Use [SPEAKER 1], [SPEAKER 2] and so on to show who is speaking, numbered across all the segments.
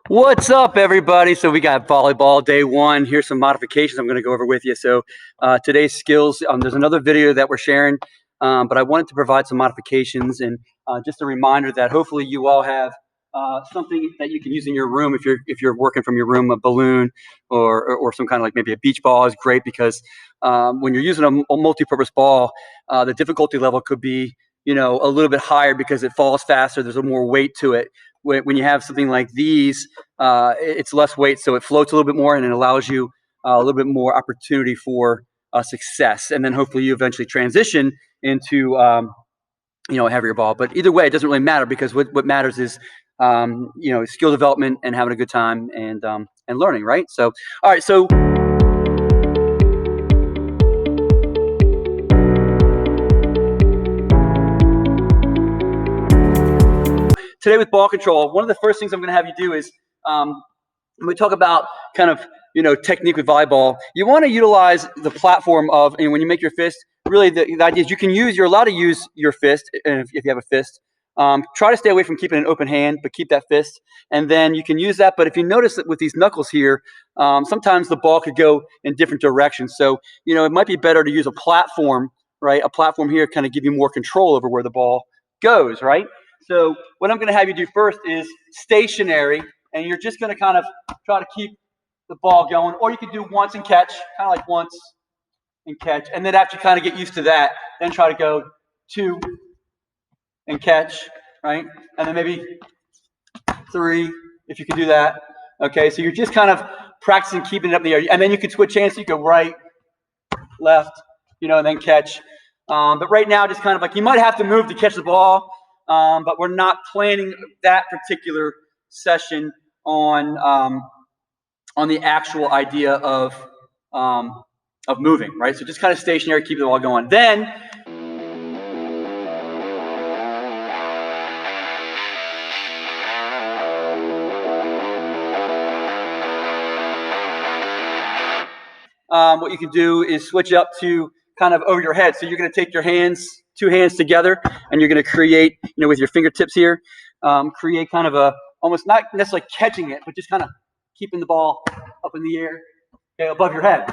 [SPEAKER 1] What's up, everybody? So we got volleyball day one. Here's some modifications I'm going to go over with you. So today's skills, there's another video that we're sharing, but I wanted to provide some modifications and just a reminder that hopefully you all have something that you can use in your room. If you're working from your room, a balloon or some kind of like maybe a beach ball is great because when you're using a multi-purpose ball, the difficulty level could be a little bit higher because it falls faster. There's a more weight to it. When you have something like these, it's less weight, so it floats a little bit more, and it allows you a little bit more opportunity for success. And then hopefully you eventually transition into a heavier ball. But either way, it doesn't really matter because what matters is skill development and having a good time and learning, right? So, all right, so. Today with ball control, one of the first things I'm going to have you do is when we talk about kind of technique with volleyball, you want to utilize the platform of, and when you make your fist, really the idea is you're allowed to use your fist if you have a fist. Try to stay away from keeping an open hand, but keep that fist, and then you can use that. But if you notice that with these knuckles here, sometimes the ball could go in different directions. So it might be better to use a platform, right? A platform here kind of give you more control over where the ball goes, right? So what I'm going to have you do first is stationary, and you're just going to kind of try to keep the ball going, or you could do once and catch, kind of like once and catch, and then after you kind of get used to that, then try to go two and catch, right? And then maybe three, if you can do that. Okay, so you're just kind of practicing keeping it up in the air, and then you can switch hands, so you go right, left, and then catch. But right now, just kind of like you might have to move to catch the ball. But we're not planning that particular session on the actual idea of moving, right? So just kind of stationary, keep it all going. Then what you can do is switch up to kind of over your head. So you're going to take your hands, two hands together, and you're going to create, with your fingertips here, create kind of a, almost not necessarily catching it, but just kind of keeping the ball up in the air, okay, above your head,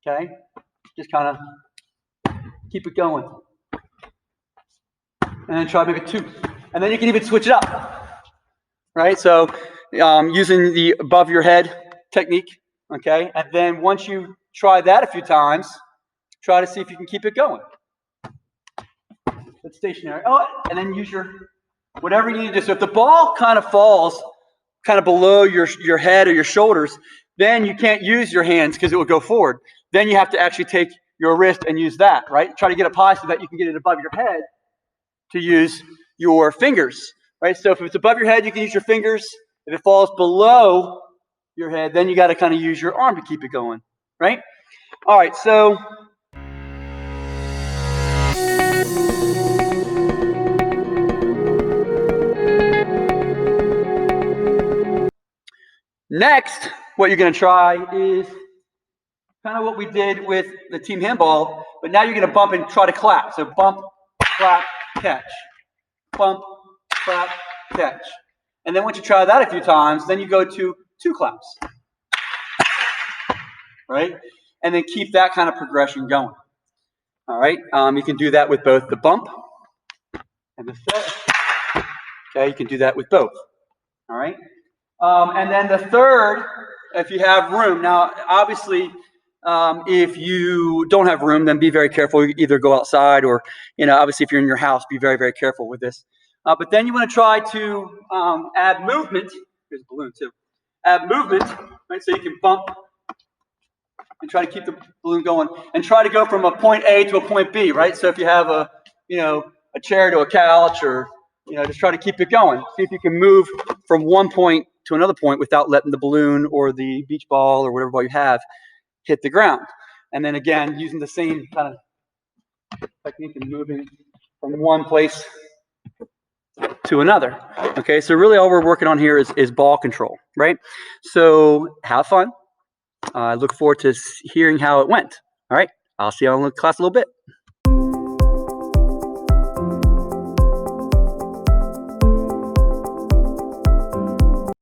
[SPEAKER 1] okay? Just kind of keep it going. And then try maybe two. And then you can even switch it up, right? So using the above your head technique, okay? And then once you try that a few times, try to see if you can keep it going. It's stationary. Oh, and then use your whatever you need to do. So if the ball kind of falls kind of below your head or your shoulders, then you can't use your hands because it will go forward. Then you have to actually take your wrist and use that, right? Try to get it high so that you can get it above your head to use your fingers, right? So if it's above your head, you can use your fingers. If it falls below your head, then you got to kind of use your arm to keep it going, right? All right, so next, what you're going to try is kind of what we did with the team handball, but now you're going to bump and try to clap. So bump, clap, catch. Bump, clap, catch. And then once you try that a few times, then you go to two claps. Right? And then keep that kind of progression going. All right? You can do that with both the bump and the set. Okay, you can do that with both. All right? And then the third, if you have room. Now, obviously, if you don't have room, then be very careful. You either go outside or, obviously, if you're in your house, be very, very careful with this. But then you want to try to add movement. Here's a balloon, too. Add movement, right? So you can bump and try to keep the balloon going and try to go from a point A to a point B, right? So if you have a chair to a couch or, just try to keep it going. See if you can move from one point to another point without letting the balloon or the beach ball or whatever ball you have hit the ground. And then again, using the same kind of technique and moving from one place to another. Okay, so really all we're working on here is ball control, right? So have fun. I look forward to hearing how it went. All right, I'll see you in class a little bit.